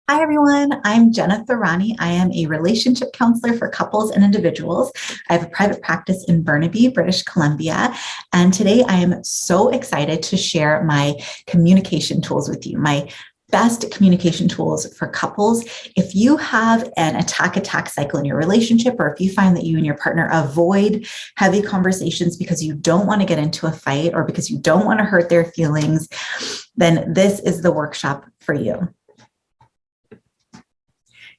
Hi, everyone. I'm Jena Tharani. I am a relationship counselor for couples and individuals. I have a private practice in Burnaby, British Columbia. And today I am so excited to share my communication tools with you, my best communication tools for couples. If you have an attack cycle in your relationship, or if you find that you and your partner avoid heavy conversations because you don't want to get into a fight or because you don't want to hurt their feelings, then this is the workshop for you.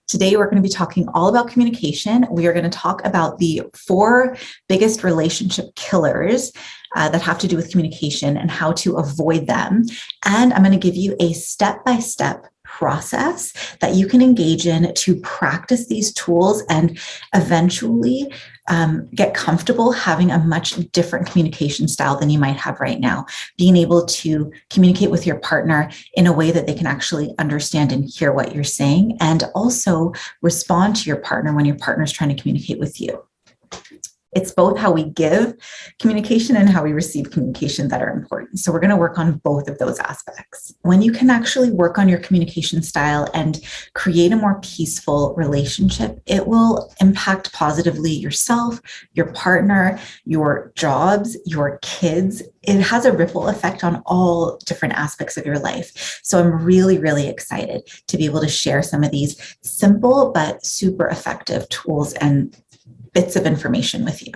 Today, we're going to be talking all about communication. We are going to talk about the 4 biggest relationship killers that have to do with communication and how to avoid them. And I'm going to give you a step-by-step process that you can engage in to practice these tools and eventually get comfortable having a much different communication style than you might have right now. Being able to communicate with your partner in a way that they can actually understand and hear what you're saying, and also respond to your partner when your partner is trying to communicate with you. It's both how we give communication and how we receive communication that are important. So we're going to work on both of those aspects. When you can actually work on your communication style and create a more peaceful relationship, it will impact positively yourself, your partner, your jobs, your kids. It has a ripple effect on all different aspects of your life. So I'm really, really excited to be able to share some of these simple but super effective tools and bits of information with you.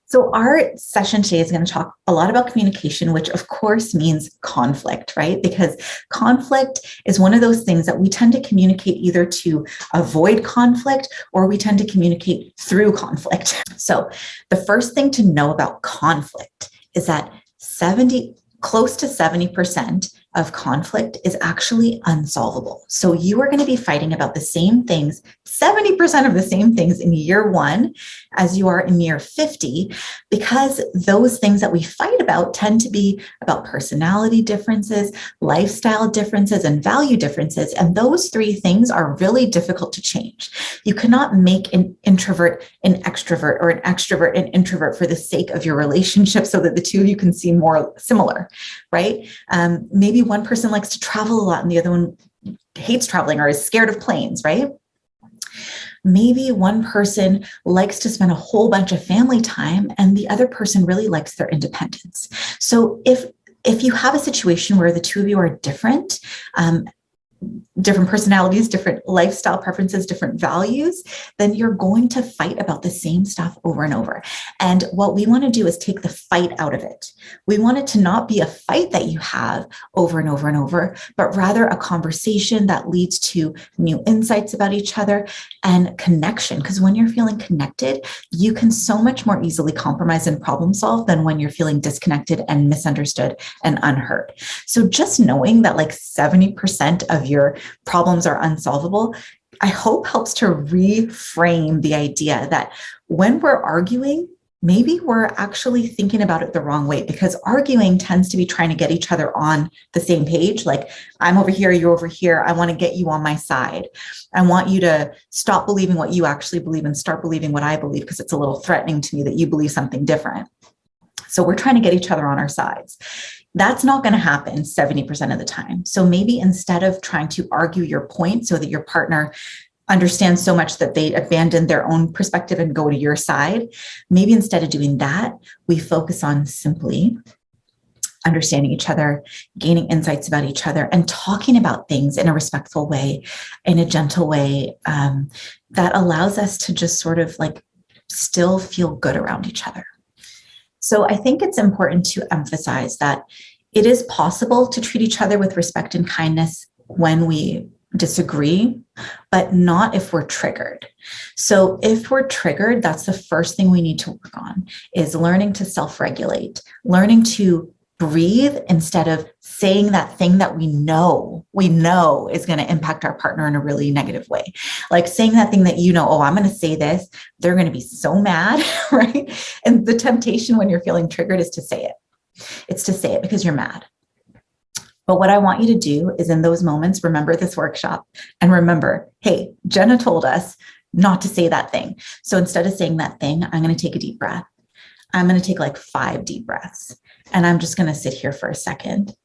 So our session today is going to talk a lot about communication, which of course means conflict, right? Because conflict is one of those things that we tend to communicate either to avoid conflict or we tend to communicate through conflict. So the first thing to know about conflict is that close to 70% of conflict is actually unsolvable. So you are going to be fighting about the same things, 70% of the same things in year 1 as you are in year 50, because those things that we fight about tend to be about personality differences, lifestyle differences, and value differences. And those 3 things are really difficult to change. You cannot make an introvert an extrovert or an extrovert an introvert for the sake of your relationship so that the two of you can seem more similar, right? Maybe one person likes to travel a lot and the other one hates traveling or is scared of planes, right? Maybe one person likes to spend a whole bunch of family time and the other person really likes their independence. So if you have a situation where the two of you are different personalities, different lifestyle preferences, different values, then you're going to fight about the same stuff over and over. And what we want to do is take the fight out of it. We want it to not be a fight that you have over and over and over, but rather a conversation that leads to new insights about each other and connection. Because when you're feeling connected, you can so much more easily compromise and problem solve than when you're feeling disconnected and misunderstood and unheard. So just knowing that like 70% of your problems are unsolvable, I hope helps to reframe the idea that when we're arguing, maybe we're actually thinking about it the wrong way, because arguing tends to be trying to get each other on the same page. Like, I'm over here, you're over here. I want to get you on my side. I want you to stop believing what you actually believe and start believing what I believe, because it's a little threatening to me that you believe something different. So we're trying to get each other on our sides. That's not going to happen 70% of the time. So maybe instead of trying to argue your point so that your partner understands so much that they abandon their own perspective and go to your side, maybe instead of doing that, we focus on simply understanding each other, gaining insights about each other, and talking about things in a respectful way, in a gentle way, that allows us to just sort of like still feel good around each other. So I think it's important to emphasize that it is possible to treat each other with respect and kindness when we disagree, but not if we're triggered. So if we're triggered, that's the first thing we need to work on, is learning to self-regulate, learning to breathe instead of saying that thing that we know is going to impact our partner in a really negative way. Like saying that thing that oh, I'm going to say this, they're going to be so mad, right? And the temptation when you're feeling triggered is to say it. It's to say it because you're mad. But what I want you to do is in those moments, remember this workshop and remember, hey, Jena told us not to say that thing. So instead of saying that thing, I'm going to take a deep breath. I'm going to take like 5 deep breaths. And I'm just going to sit here for a second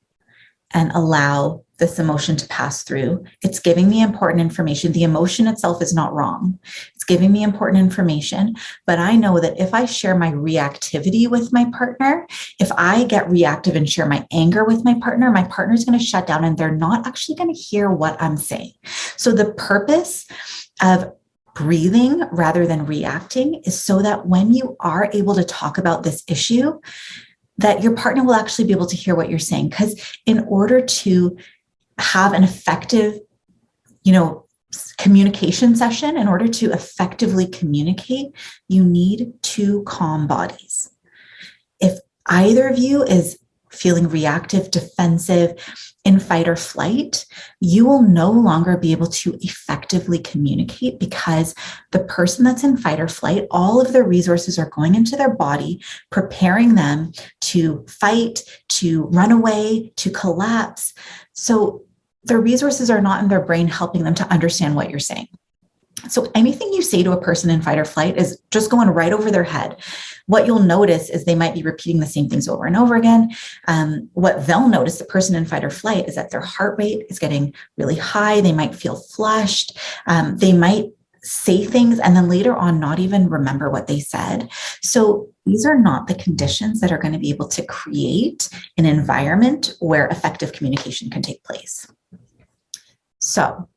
and allow this emotion to pass through. It's giving me important information. The emotion itself is not wrong. It's giving me important information, but I know that if I share my reactivity with my partner, if I get reactive and share my anger with my partner is going to shut down and they're not actually going to hear what I'm saying. So the purpose of breathing rather than reacting is so that when you are able to talk about this issue, that your partner will actually be able to hear what you're saying. Because in order to have an effective, communication session, in order to effectively communicate, you need 2 calm bodies. If either of you is feeling reactive, defensive, in fight or flight, you will no longer be able to effectively communicate because the person that's in fight or flight, all of their resources are going into their body, preparing them to fight, to run away, to collapse. So their resources are not in their brain helping them to understand what you're saying. So anything you say to a person in fight or flight is just going right over their head. What you'll notice is they might be repeating the same things over and over again. What they'll notice, the person in fight or flight, is that their heart rate is getting really high. They might feel flushed. They might say things and then later on not even remember what they said. So these are not the conditions that are going to be able to create an environment where effective communication can take place. So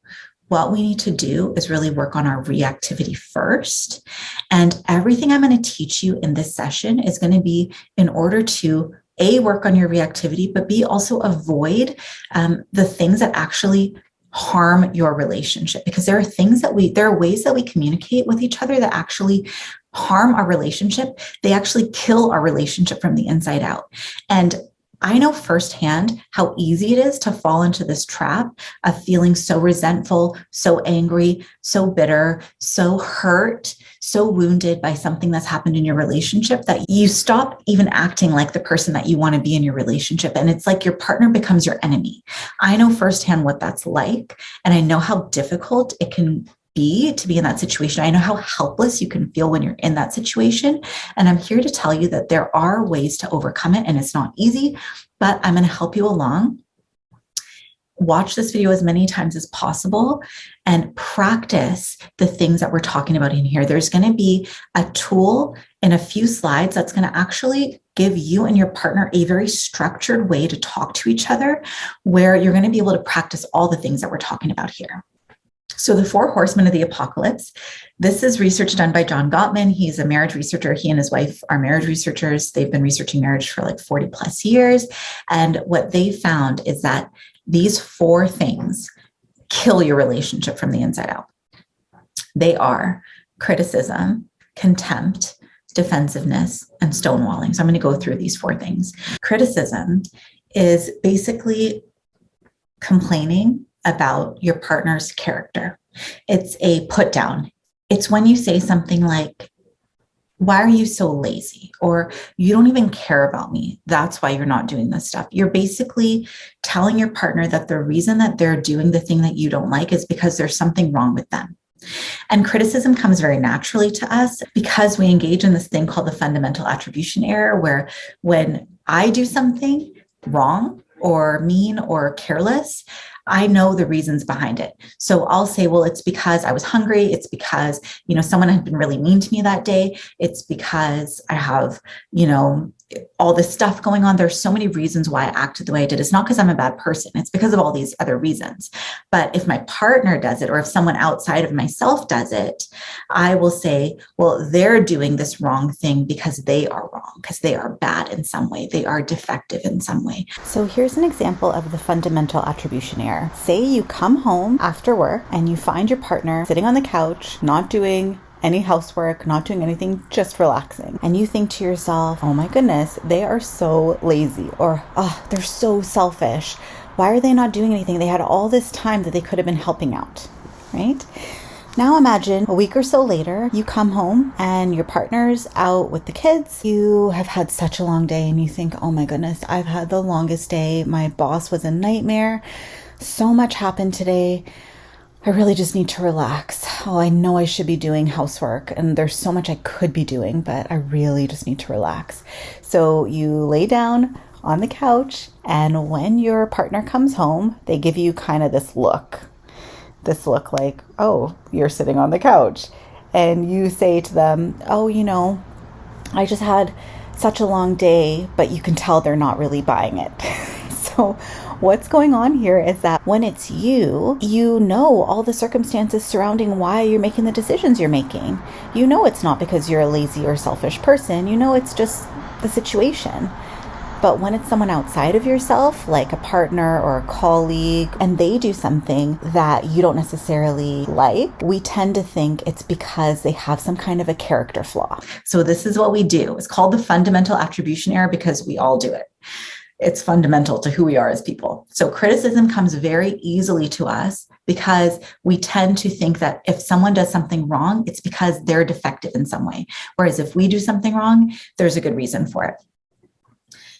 what we need to do is really work on our reactivity first. And everything I'm going to teach you in this session is going to be in order to A, work on your reactivity, but B, also avoid the things that actually harm your relationship. Because there are ways that we communicate with each other that actually harm our relationship. They actually kill our relationship from the inside out. And I know firsthand how easy it is to fall into this trap of feeling so resentful, so angry, so bitter, so hurt, so wounded by something that's happened in your relationship that you stop even acting like the person that you want to be in your relationship. And it's like your partner becomes your enemy. I know firsthand what that's like, and I know how difficult it can be to be in that situation. I know how helpless you can feel when you're in that situation. And I'm here to tell you that there are ways to overcome it, and it's not easy, but I'm going to help you along. Watch this video as many times as possible and practice the things that we're talking about in here. There's going to be a tool in a few slides that's going to actually give you and your partner a very structured way to talk to each other, where you're going to be able to practice all the things that we're talking about here. So the 4 horsemen of the apocalypse, this is research done by John Gottman. He's a marriage researcher. He and his wife are marriage researchers. They've been researching marriage for like 40 plus years. And what they found is that these 4 things kill your relationship from the inside out. They are criticism, contempt, defensiveness, and stonewalling. So I'm going to go through these 4 things. Criticism is basically complaining about your partner's character. It's a put down. It's when you say something like, why are you so lazy? Or you don't even care about me. That's why you're not doing this stuff. You're basically telling your partner that the reason that they're doing the thing that you don't like is because there's something wrong with them. And criticism comes very naturally to us because we engage in this thing called the fundamental attribution error, where when I do something wrong or mean or careless, I know the reasons behind it. So I'll say, well, it's because I was hungry. It's because, someone had been really mean to me that day. It's because I have, all this stuff going on. There's so many reasons why I acted the way I did. It's not because I'm a bad person. It's because of all these other reasons. But if my partner does it, or if someone outside of myself does it, I will say, well, they're doing this wrong thing because they are wrong, because they are bad in some way. They are defective in some way. So here's an example of the fundamental attribution error. Say you come home after work and you find your partner sitting on the couch, not doing any housework, not doing anything, just relaxing. And you think to yourself, oh my goodness, they are so lazy, or oh, they're so selfish. Why are they not doing anything? They had all this time that they could have been helping out, right? Now imagine a week or so later, you come home and your partner's out with the kids. You have had such a long day and you think, oh my goodness, I've had the longest day. My boss was a nightmare. So much happened today. I really just need to relax. Oh, I know I should be doing housework and there's so much I could be doing, but I really just need to relax. So you lay down on the couch, and when your partner comes home, they give you kind of this look like, oh, you're sitting on the couch. And you say to them, oh, I just had such a long day, but you can tell they're not really buying it. So what's going on here is that when it's you know all the circumstances surrounding why you're making the decisions you're making. You know it's not because you're a lazy or selfish person. You know it's just the situation. But when it's someone outside of yourself, like a partner or a colleague, and they do something that you don't necessarily like, we tend to think it's because they have some kind of a character flaw. So this is what we do. It's called the fundamental attribution error because we all do it. It's fundamental to who we are as people. So criticism comes very easily to us because we tend to think that if someone does something wrong, it's because they're defective in some way. Whereas if we do something wrong, there's a good reason for it.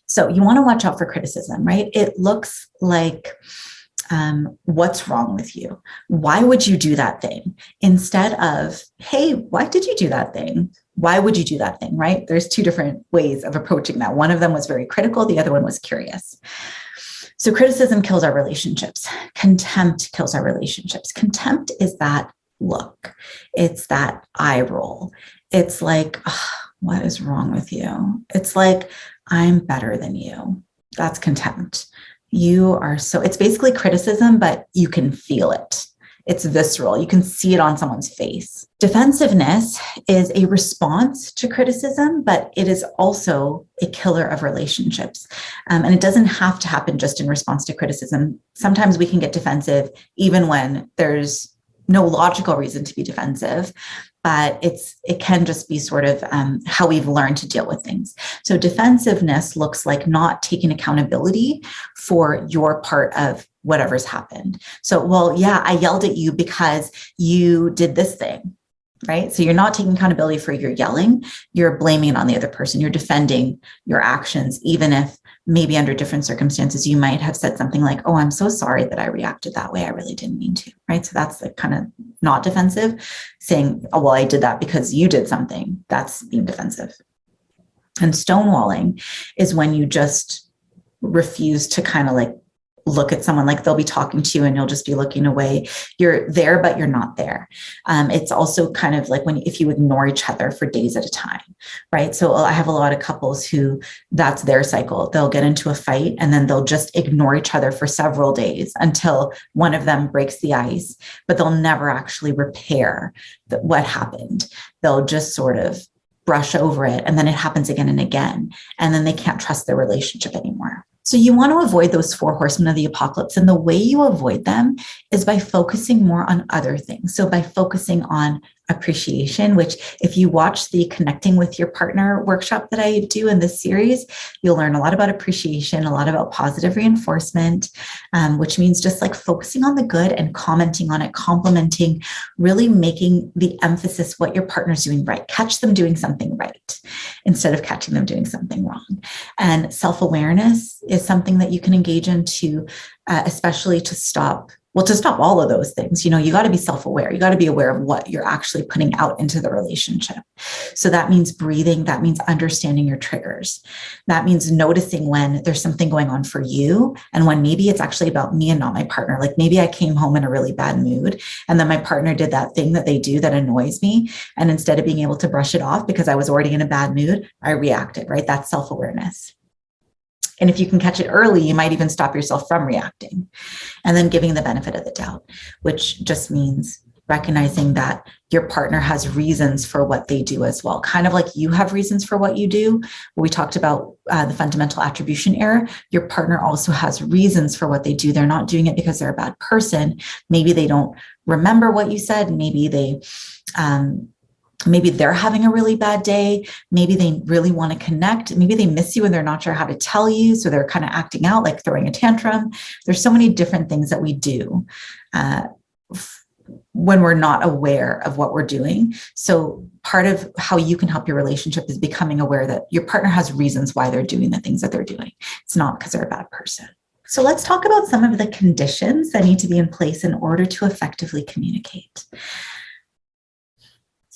So you want to watch out for criticism, right? It looks like, what's wrong with you? Why would you do that thing? Instead of, hey, why did you do that thing? Why would you do that thing, right? There's two different ways of approaching that. One of them was very critical. The other one was curious. So criticism kills our relationships. Contempt kills our relationships. Contempt is that look. It's that eye roll. It's like, oh, what is wrong with you? It's like, I'm better than you. That's contempt. It's basically criticism, but you can feel it. It's visceral. You can see it on someone's face. Defensiveness is a response to criticism, but it is also a killer of relationships. And it doesn't have to happen just in response to criticism. Sometimes we can get defensive even when there's no logical reason to be defensive, but it can just be sort of how we've learned to deal with things. So defensiveness looks like not taking accountability for your part of whatever's happened. So, well, yeah, I yelled at you because you did this thing, right? So you're not taking accountability for your yelling, you're blaming it on the other person. You're defending your actions, even if maybe under different circumstances, you might have said something like, oh, I'm so sorry that I reacted that way. I really didn't mean to, right? So that's like kind of not defensive. Saying, oh, well, I did that because you did something. That's being defensive. And stonewalling is when you just refuse to kind of like look at someone, like they'll be talking to you and you'll just be looking away. You're there, but you're not there. It's also kind of like if you ignore each other for days at a time, right? So I have a lot of couples who that's their cycle. They'll get into a fight and then they'll just ignore each other for several days until one of them breaks the ice, but they'll never actually repair what happened. They'll just sort of brush over it and then it happens again and again. And then they can't trust their relationship anymore. So you want to avoid those four horsemen of the apocalypse. And the way you avoid them is by focusing more on other things. So by focusing on appreciation, which if you watch the Connecting with Your Partner workshop that I do in this series, you'll learn a lot about appreciation, a lot about positive reinforcement, which means just like focusing on the good and commenting on it, complimenting, really making the emphasis what your partner's doing right. Catch them doing something right instead of catching them doing something wrong. And self-awareness is something that you can engage in to, especially to stop all of those things. You got to be self-aware. You got to be aware of what you're actually putting out into the relationship. So that means breathing. That means understanding your triggers. That means noticing when there's something going on for you and when maybe it's actually about me and not my partner. Like maybe I came home in a really bad mood and then my partner did that thing that they do that annoys me. And instead of being able to brush it off because I was already in a bad mood, I reacted, right? That's self-awareness. And if you can catch it early, you might even stop yourself from reacting. And then giving the benefit of the doubt, which just means recognizing that your partner has reasons for what they do as well. Kind of like you have reasons for what you do. We talked about the fundamental attribution error. Your partner also has reasons for what they do. They're not doing it because they're a bad person. Maybe they don't remember what you said. Maybe they're having a really bad day. Maybe they really want to connect. Maybe they miss you and they're not sure how to tell you. So they're kind of acting out, like throwing a tantrum. There's so many different things that we do when we're not aware of what we're doing. So part of how you can help your relationship is becoming aware that your partner has reasons why they're doing the things that they're doing. It's not because they're a bad person. So let's talk about some of the conditions that need to be in place in order to effectively communicate.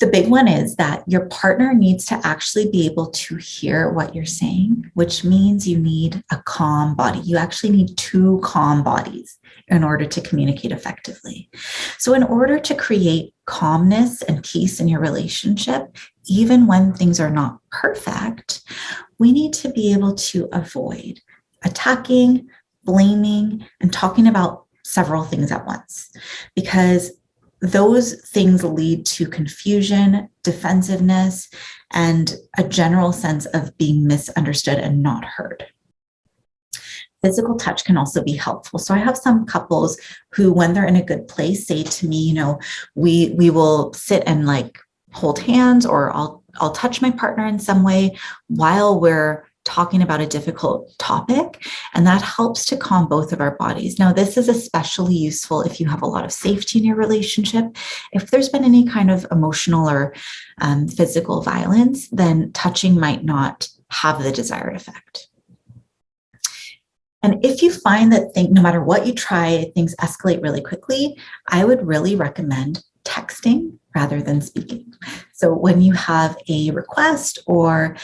The big one is that your partner needs to actually be able to hear what you're saying, which means you need a calm body. You actually need two calm bodies in order to communicate effectively. So in order to create calmness and peace in your relationship, even when things are not perfect, we need to be able to avoid attacking, blaming, and talking about several things at once, because those things lead to confusion, defensiveness, and a general sense of being misunderstood and not heard. Physical touch can also be helpful. So I have some couples who, when they're in a good place, say to me, we will sit and like hold hands, or I'll touch my partner in some way while we're talking about a difficult topic, and that helps to calm both of our bodies. Now, this is especially useful if you have a lot of safety in your relationship. If there's been any kind of emotional or physical violence, then touching might not have the desired effect. And if you find that no matter what you try, things escalate really quickly, I would really recommend texting rather than speaking. So when you have a request or,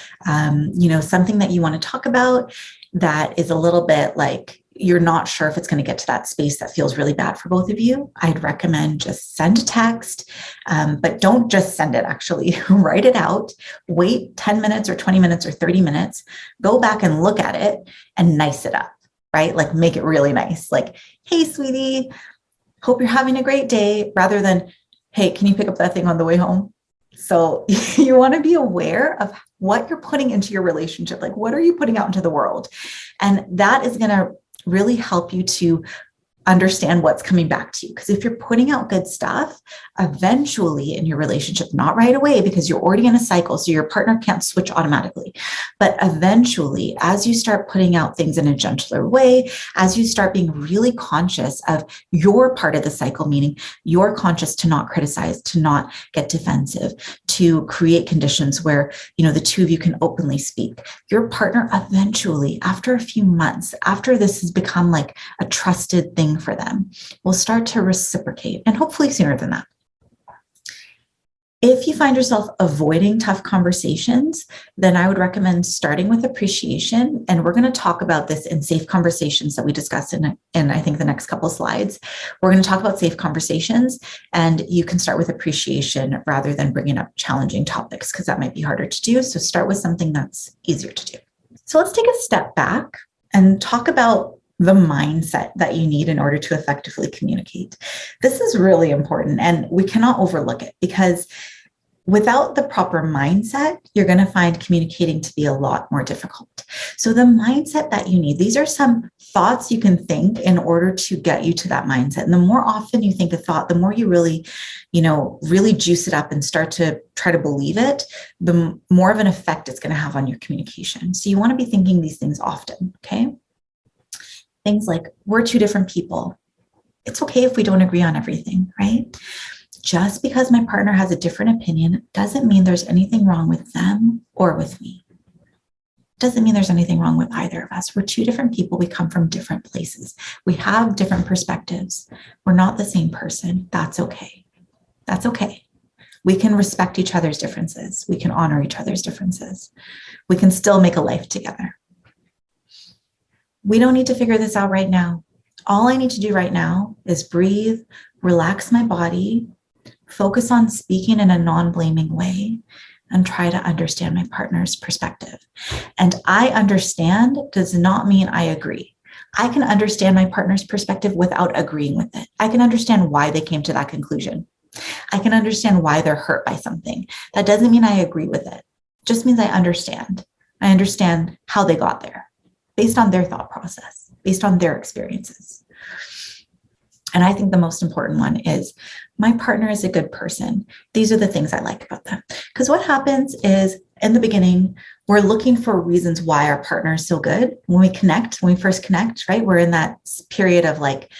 something that you want to talk about that is a little bit like you're not sure if it's going to get to that space that feels really bad for both of you, I'd recommend just send a text, but don't just send it, actually write it out, wait 10 minutes or 20 minutes or 30 minutes, go back and look at it and nice it up, right? Like make it really nice. Like, hey, sweetie, hope you're having a great day, rather than, hey, can you pick up that thing on the way home? So you want to be aware of what you're putting into your relationship. Like, what are you putting out into the world? And that is going to really help you to understand what's coming back to you. Because if you're putting out good stuff, eventually in your relationship, not right away, because you're already in a cycle, so your partner can't switch automatically. But eventually, as you start putting out things in a gentler way, as you start being really conscious of your part of the cycle, meaning you're conscious to not criticize, to not get defensive, to create conditions where, the two of you can openly speak, your partner eventually, after a few months, after this has become like a trusted thing for them, will start to reciprocate, and hopefully sooner than that. If you find yourself avoiding tough conversations, then I would recommend starting with appreciation. And we're going to talk about this in safe conversations that we discussed in I think the next couple of slides. We're going to talk about safe conversations, and you can start with appreciation rather than bringing up challenging topics, because that might be harder to do. So start with something that's easier to do. So let's take a step back and talk about the mindset that you need in order to effectively communicate. This is really important, and we cannot overlook it, because without the proper mindset, you're going to find communicating to be a lot more difficult. So the mindset that you need, these are some thoughts you can think in order to get you to that mindset. And the more often you think a thought, the more you really juice it up and start to try to believe it, the more of an effect it's going to have on your communication. So you want to be thinking these things often, okay? Things like, we're two different people. It's okay if we don't agree on everything, right? Just because my partner has a different opinion doesn't mean there's anything wrong with them or with me. Doesn't mean there's anything wrong with either of us. We're two different people. We come from different places. We have different perspectives. We're not the same person. That's okay. That's okay. We can respect each other's differences. We can honor each other's differences. We can still make a life together. We don't need to figure this out right now. All I need to do right now is breathe, relax my body, focus on speaking in a non-blaming way, and try to understand my partner's perspective. And I understand does not mean I agree. I can understand my partner's perspective without agreeing with it. I can understand why they came to that conclusion. I can understand why they're hurt by something. That doesn't mean I agree with it. It just means I understand. I understand how they got there, based on their thought process, based on their experiences. And I think the most important one is, my partner is a good person. These are the things I like about them. Because what happens is in the beginning, we're looking for reasons why our partner is so good. When we first connect, right? We're in that period of like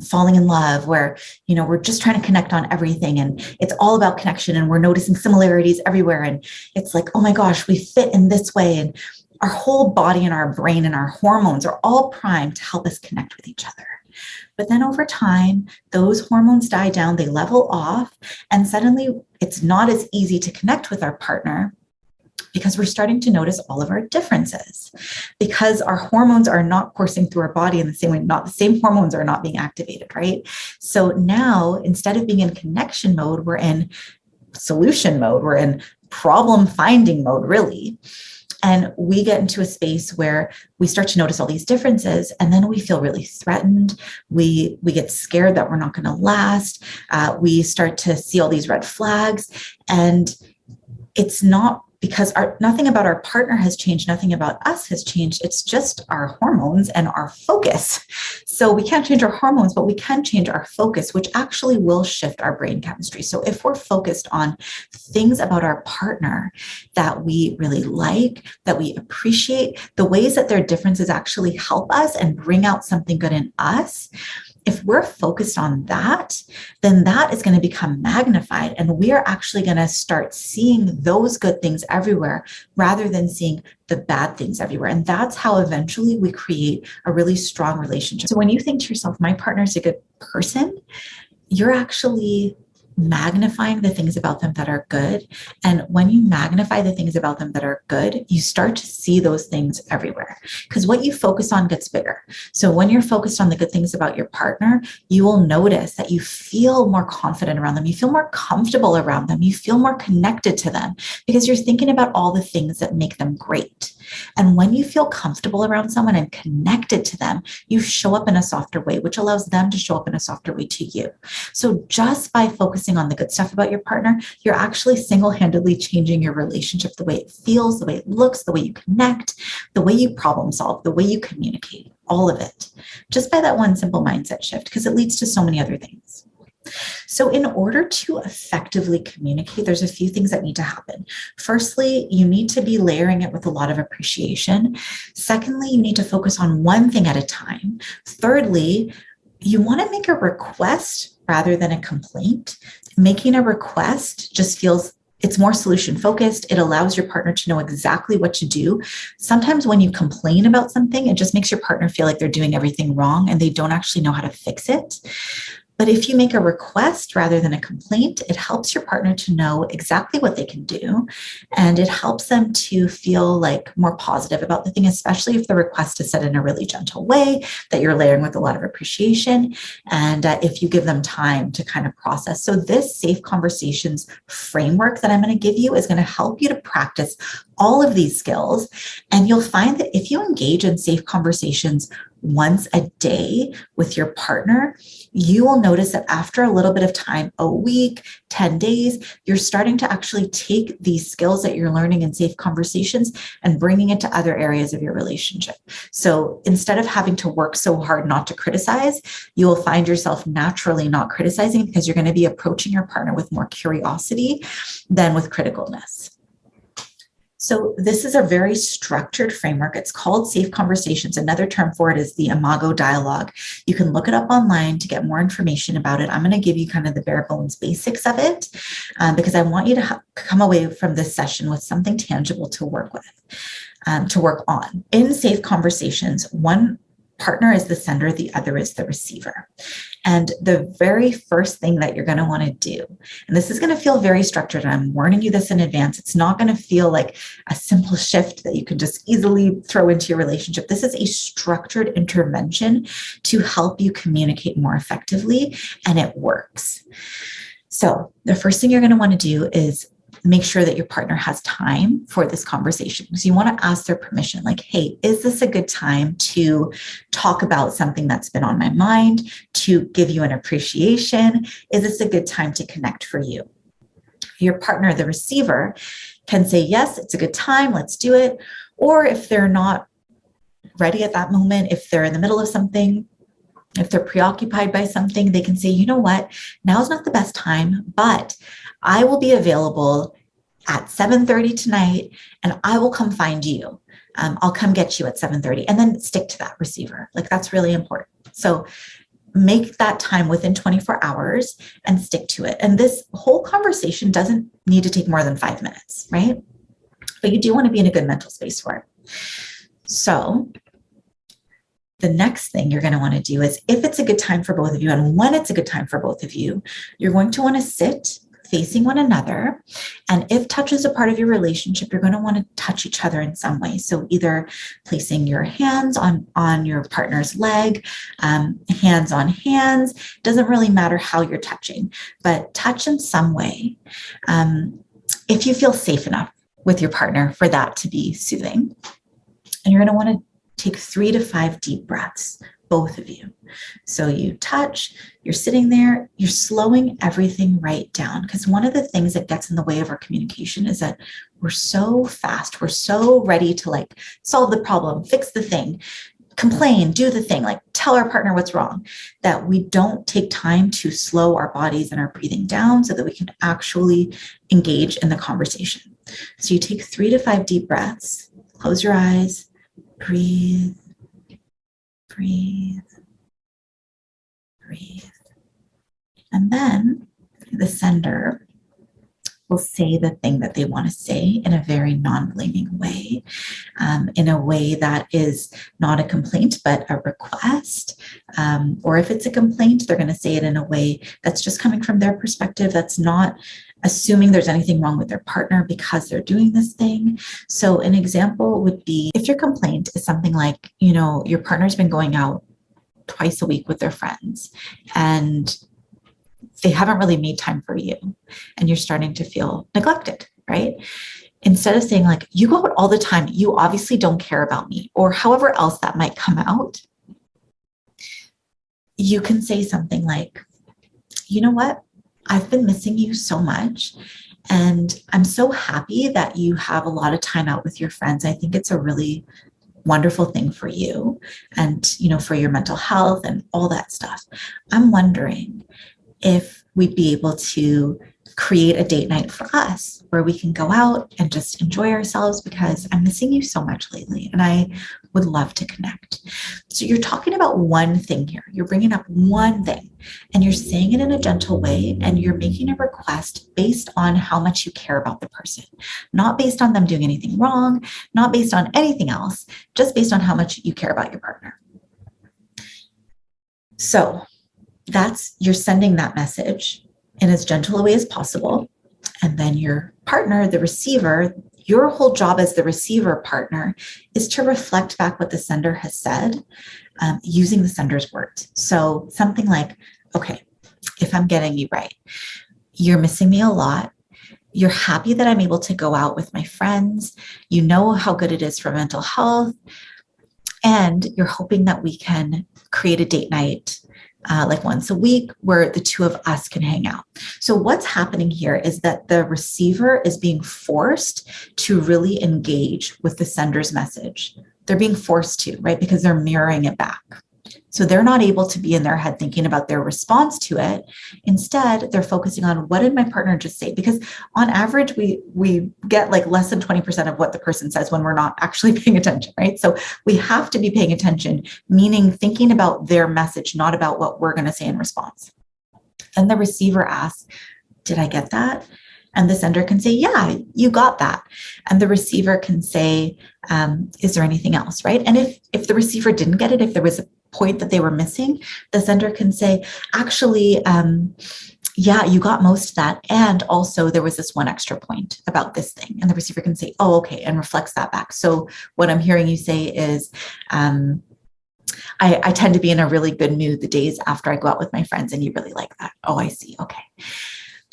falling in love where, we're just trying to connect on everything. And it's all about connection. And we're noticing similarities everywhere. And it's like, oh my gosh, we fit in this way. And our whole body and our brain and our hormones are all primed to help us connect with each other. But then over time, those hormones die down, they level off, and suddenly it's not as easy to connect with our partner because we're starting to notice all of our differences, because our hormones are not coursing through our body in the same way, not the same hormones are not being activated, right? So now, instead of being in connection mode, we're in solution mode, we're in problem finding mode, really. And we get into a space where we start to notice all these differences, and then we feel really threatened. We get scared that we're not going to last. We start to see all these red flags, and it's not because nothing about our partner has changed, nothing about us has changed. It's just our hormones and our focus. So we can't change our hormones, but we can change our focus, which actually will shift our brain chemistry. So if we're focused on things about our partner that we really like, that we appreciate, the ways that their differences actually help us and bring out something good in us, if we're focused on that, then that is going to become magnified, and we are actually going to start seeing those good things everywhere rather than seeing the bad things everywhere. And that's how eventually we create a really strong relationship. So when you think to yourself, my partner is a good person, you're actually magnifying the things about them that are good. And when you magnify the things about them that are good, you start to see those things everywhere, because what you focus on gets bigger. So when you're focused on the good things about your partner, you will notice that you feel more confident around them. You feel more comfortable around them. You feel more connected to them because you're thinking about all the things that make them great. And when you feel comfortable around someone and connected to them, you show up in a softer way, which allows them to show up in a softer way to you. So just by focusing on the good stuff about your partner, you're actually single-handedly changing your relationship, the way it feels, the way it looks, the way you connect, the way you problem solve, the way you communicate, all of it, just by that one simple mindset shift, because it leads to so many other things. So in order to effectively communicate, there's a few things that need to happen. Firstly, you need to be layering it with a lot of appreciation. Secondly, you need to focus on one thing at a time. Thirdly, you want to make a request rather than a complaint. Making a request just feels it's more solution focused. It allows your partner to know exactly what to do. Sometimes when you complain about something, it just makes your partner feel like they're doing everything wrong and they don't actually know how to fix it. But if you make a request rather than a complaint, it helps your partner to know exactly what they can do. And it helps them to feel like more positive about the thing, especially if the request is said in a really gentle way, that you're layering with a lot of appreciation. And if you give them time to kind of process. So this safe conversations framework that I'm going to give you is going to help you to practice all of these skills. And you'll find that if you engage in safe conversations once a day with your partner, you will notice that after a little bit of time, a week, 10 days, you're starting to actually take these skills that you're learning in safe conversations and bringing it to other areas of your relationship. So instead of having to work so hard not to criticize, you will find yourself naturally not criticizing because you're going to be approaching your partner with more curiosity than with criticalness. So this is a very structured framework. It's called Safe Conversations. Another term for it is the Imago Dialogue. You can look it up online to get more information about it. I'm going to give you kind of the bare bones basics of it because I want you to come away from this session with something tangible to work with, to work on. In Safe Conversations, one partner is the sender, the other is the receiver. And the very first thing that you're going to want to do, and this is going to feel very structured, and I'm warning you this in advance, it's not going to feel like a simple shift that you can just easily throw into your relationship. This is a structured intervention to help you communicate more effectively, and it works. So the first thing you're going to want to do is make sure that your partner has time for this conversation. So you want to ask their permission, like, hey, is this a good time to talk about something that's been on my mind, to give you an appreciation? Is this a good time to connect for you? Your partner, the receiver, can say, yes, it's a good time, let's do it. Or if they're not ready at that moment, if they're in the middle of something, if they're preoccupied by something, they can say, you know what, now's not the best time, but I will be available at 7:30 tonight, and I will come find you. I'll come get you at 7:30, and then stick to that, receiver. Like, that's really important. So make that time within 24 hours and stick to it. And this whole conversation doesn't need to take more than 5 minutes, right? But you do want to be in a good mental space for it. So the next thing you're going to want to do is, if it's a good time for both of you and when it's a good time for both of you, you're going to want to sit facing one another. And if touch is a part of your relationship, you're going to want to touch each other in some way. So either placing your hands on your partner's leg, hands on hands, doesn't really matter how you're touching, but touch in some way. If you feel safe enough with your partner for that to be soothing. And you're going to want to take 3 to 5 deep breaths, both of you. So you touch, you're sitting there, you're slowing everything right down. Because one of the things that gets in the way of our communication is that we're so fast, we're so ready to like solve the problem, fix the thing, complain, do the thing, like tell our partner what's wrong, that we don't take time to slow our bodies and our breathing down so that we can actually engage in the conversation. So you take 3 to 5 deep breaths, close your eyes, breathe, breathe, breathe. And then the sender will say the thing that they want to say in a very non-blaming way, in a way that is not a complaint, but a request. Or if it's a complaint, they're going to say it in a way that's just coming from their perspective, that's not assuming there's anything wrong with their partner because they're doing this thing. So an example would be, if your complaint is something like, your partner's been going out twice a week with their friends and they haven't really made time for you and you're starting to feel neglected, right? Instead of saying like, you go out all the time, you obviously don't care about me, or however else that might come out, you can say something like, you know what? I've been missing you so much. And I'm so happy that you have a lot of time out with your friends. I think it's a really wonderful thing for you and, for your mental health and all that stuff. I'm wondering if we'd be able to create a date night for us where we can go out and just enjoy ourselves, because I'm missing you so much lately and I would love to connect. So you're talking about one thing here. You're bringing up one thing and you're saying it in a gentle way, and you're making a request based on how much you care about the person, not based on them doing anything wrong, not based on anything else, just based on how much you care about your partner. So you're sending that message in as gentle a way as possible. And then your partner, the receiver, your whole job as the receiver partner is to reflect back what the sender has said, using the sender's words. So something like, okay, if I'm getting you right, you're missing me a lot. You're happy that I'm able to go out with my friends. You know how good it is for mental health. And you're hoping that we can create a date night like once a week where the two of us can hang out. So what's happening here is that the receiver is being forced to really engage with the sender's message. They're being forced to, right? Because they're mirroring it back. So they're not able to be in their head thinking about their response to it. Instead, they're focusing on, what did my partner just say? Because on average, we get like less than 20% of what the person says when we're not actually paying attention, right? So we have to be paying attention, meaning thinking about their message, not about what we're going to say in response. And the receiver asks, did I get that? And the sender can say, yeah, you got that. And the receiver can say, is there anything else, right? And if the receiver didn't get it, if there was a point that they were missing, the sender can say, actually, yeah, you got most of that. And also there was this one extra point about this thing. And the receiver can say, oh, okay, and reflects that back. So what I'm hearing you say is, I tend to be in a really good mood the days after I go out with my friends, and you really like that. Oh, I see. Okay.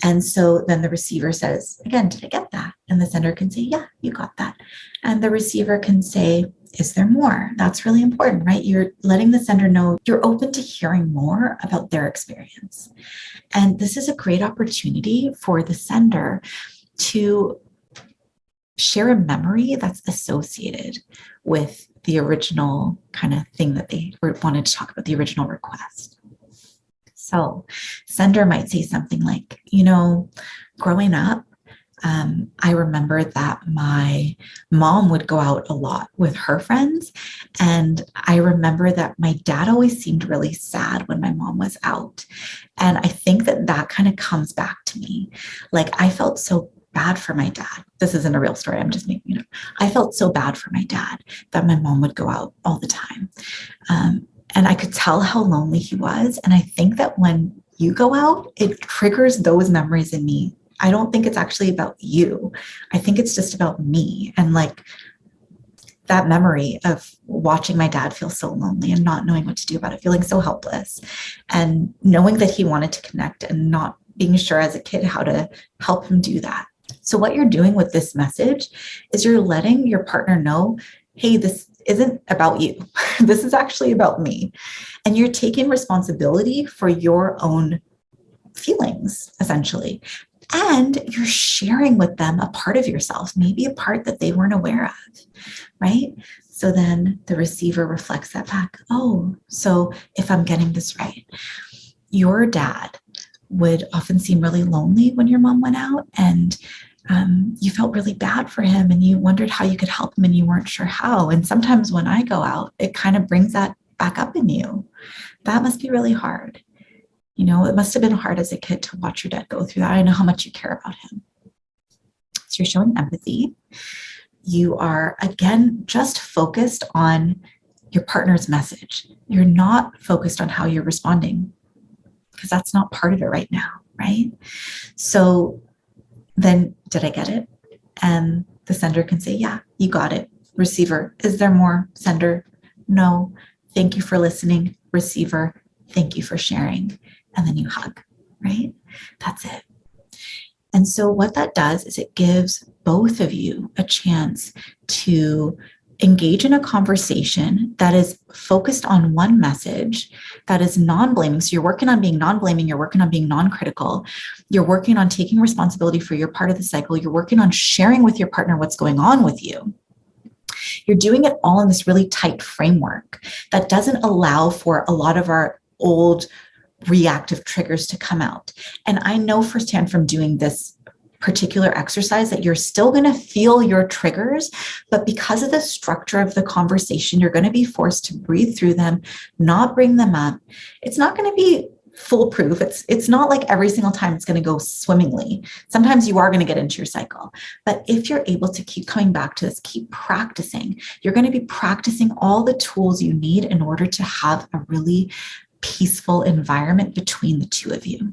And so then the receiver says, again, did I get that? And the sender can say, yeah, you got that. And the receiver can say, is there more? That's really important, right? You're letting the sender know you're open to hearing more about their experience. And this is a great opportunity for the sender to share a memory that's associated with the original kind of thing that they wanted to talk about, the original request. So sender might say something like, growing up, I remember that my mom would go out a lot with her friends. And I remember that my dad always seemed really sad when my mom was out. And I think that that kind of comes back to me. Like, I felt so bad for my dad. This isn't a real story. I'm just making it up. I felt so bad for my dad that my mom would go out all the time. And I could tell how lonely he was. And I think that when you go out, it triggers those memories in me. I don't think it's actually about you. I think it's just about me. And like that memory of watching my dad feel so lonely and not knowing what to do about it, feeling so helpless, and knowing that he wanted to connect and not being sure as a kid how to help him do that. So what you're doing with this message is you're letting your partner know, hey, this isn't about you. This is actually about me. And you're taking responsibility for your own feelings, essentially. And you're sharing with them a part of yourself, maybe a part that they weren't aware of, right? So then the receiver reflects that back. Oh, so if I'm getting this right, your dad would often seem really lonely when your mom went out, and you felt really bad for him, and you wondered how you could help him, and you weren't sure how. And sometimes when I go out, it kind of brings that back up in you. That must be really hard. You know, it must have been hard as a kid to watch your dad go through that. I know how much you care about him. So you're showing empathy. You are, again, just focused on your partner's message. You're not focused on how you're responding, because that's not part of it right now, right? So then, did I get it? And the sender can say, yeah, you got it. Receiver, is there more? Sender, no. Thank you for listening. Receiver, thank you for sharing. And then you hug, right? That's it. And so what that does is it gives both of you a chance to engage in a conversation that is focused on one message, that is non-blaming. So you're working on being non-blaming, you're working on being non-critical, you're working on taking responsibility for your part of the cycle, you're working on sharing with your partner what's going on with you. You're doing it all in this really tight framework that doesn't allow for a lot of our old reactive triggers to come out. And I know firsthand from doing this particular exercise that you're still going to feel your triggers, but because of the structure of the conversation, you're going to be forced to breathe through them, not bring them up. It's not going to be foolproof. It's not like every single time it's going to go swimmingly. Sometimes you are going to get into your cycle. But if you're able to keep coming back to this, keep practicing, you're going to be practicing all the tools you need in order to have a really peaceful environment between the two of you.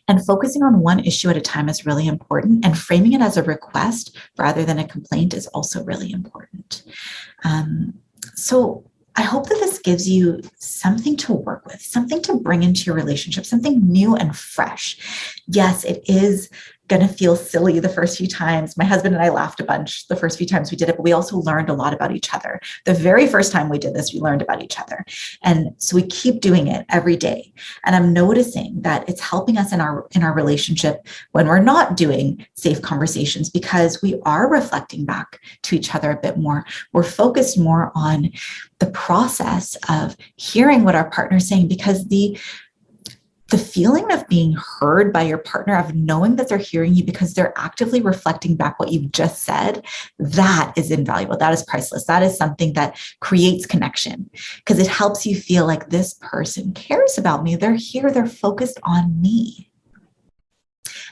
And focusing on one issue at a time is really important, and framing it as a request rather than a complaint is also really important. So I hope that this gives you something to work with, something to bring into your relationship, something new and fresh. Yes, it is going to feel silly the first few times. My husband and I laughed a bunch the first few times we did it, but we also learned a lot about each other. The very first time we did this, we learned about each other. And so we keep doing it every day. And I'm noticing that it's helping us in our relationship when we're not doing safe conversations, because we are reflecting back to each other a bit more. We're focused more on the process of hearing what our partner's saying, because the feeling of being heard by your partner, of knowing that they're hearing you because they're actively reflecting back what you've just said, that is invaluable. That is priceless. That is something that creates connection, because it helps you feel like this person cares about me. They're here. They're focused on me.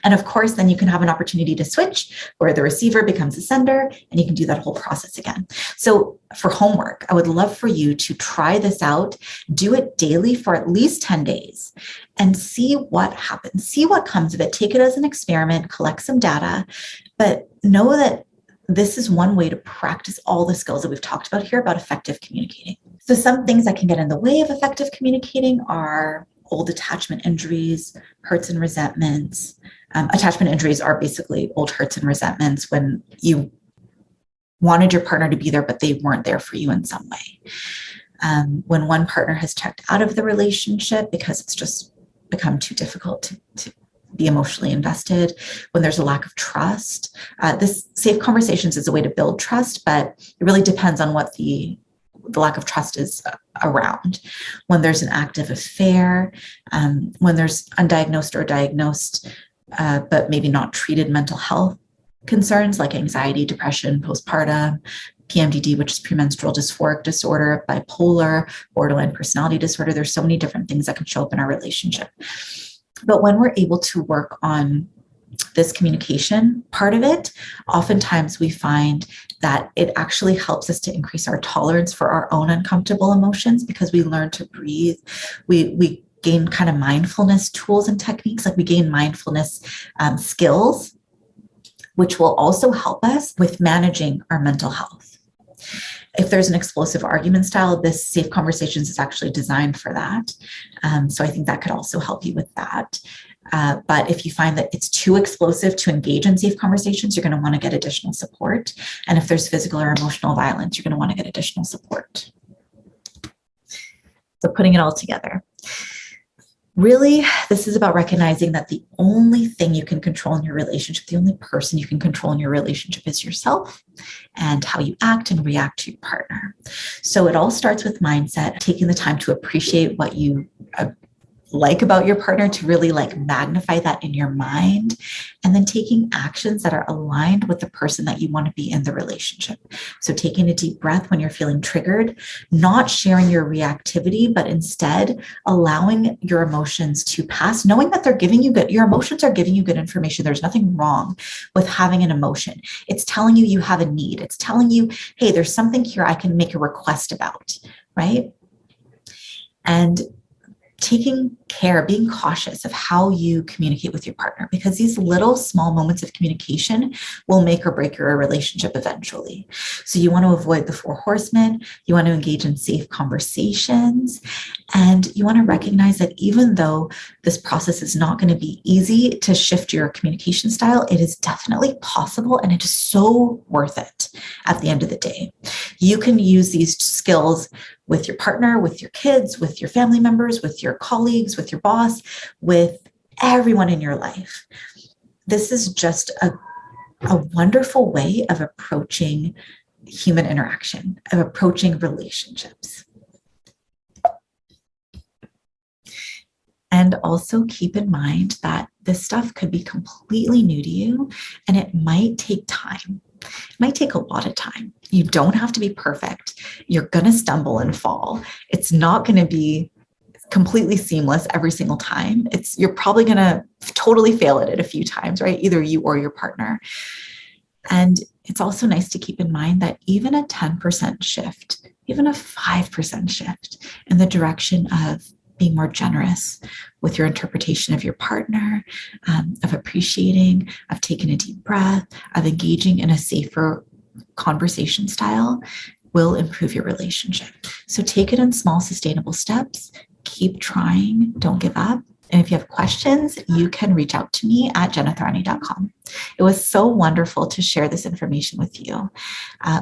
And of course, then you can have an opportunity to switch where the receiver becomes a sender, and you can do that whole process again. So for homework, I would love for you to try this out, do it daily for at least 10 days and see what happens, see what comes of it. Take it as an experiment, collect some data, but know that this is one way to practice all the skills that we've talked about here about effective communicating. So some things that can get in the way of effective communicating are old attachment injuries, hurts and resentments. Attachment injuries are basically old hurts and resentments when you wanted your partner to be there, but they weren't there for you in some way. When one partner has checked out of the relationship because it's just become too difficult to be emotionally invested, when there's a lack of trust. This Safe Conversations is a way to build trust, but it really depends on what the lack of trust is around. When there's an active affair, when there's undiagnosed or diagnosed but maybe not treated mental health concerns like anxiety, depression, postpartum, PMDD, which is premenstrual dysphoric disorder, bipolar, borderline personality disorder. There's so many different things that can show up in our relationship. But when we're able to work on this communication part of it, oftentimes we find that it actually helps us to increase our tolerance for our own uncomfortable emotions, because we learn to breathe. We gain kind of mindfulness tools and techniques, like we gain mindfulness skills, which will also help us with managing our mental health. If there's an explosive argument style, this Safe Conversations is actually designed for that. So I think that could also help you with that. But if you find that it's too explosive to engage in safe conversations, you're going to want to get additional support. And if there's physical or emotional violence, you're going to want to get additional support. So putting it all together. Really, this is about recognizing that the only thing you can control in your relationship, the only person you can control in your relationship is yourself and how you act and react to your partner. So it all starts with mindset, taking the time to appreciate what you like about your partner, to really like magnify that in your mind, and then taking actions that are aligned with the person that you want to be in the relationship. So taking a deep breath when you're feeling triggered, not sharing your reactivity, but instead allowing your emotions to pass, knowing that your emotions are giving you good information. There's nothing wrong with having an emotion. It's telling you have a need. It's telling you, hey, there's something here I can make a request about, right? And taking care, being cautious of how you communicate with your partner, because these little small moments of communication will make or break your relationship eventually. So you want to avoid the 4 horsemen, you want to engage in safe conversations, and you want to recognize that even though this process is not going to be easy to shift your communication style, it is definitely possible, and it is so worth it at the end of the day. You can use these skills with your partner, with your kids, with your family members, with your colleagues, with your boss, with everyone in your life. This is just a wonderful way of approaching human interaction, of approaching relationships. And also keep in mind that this stuff could be completely new to you, and it might take time. It might take a lot of time. You don't have to be perfect. You're going to stumble and fall. It's not going to be completely seamless every single time. You're probably going to totally fail at it a few times, right? Either you or your partner. And it's also nice to keep in mind that even a 10% shift, even a 5% shift in the direction of being more generous with your interpretation of your partner, of appreciating, of taking a deep breath, of engaging in a safer conversation style will improve your relationship. So take it in small, sustainable steps. Keep trying. Don't give up. And if you have questions, you can reach out to me at jenatharani.com. It was so wonderful to share this information with you.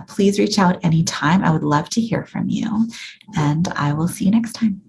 Please reach out anytime. I would love to hear from you. And I will see you next time.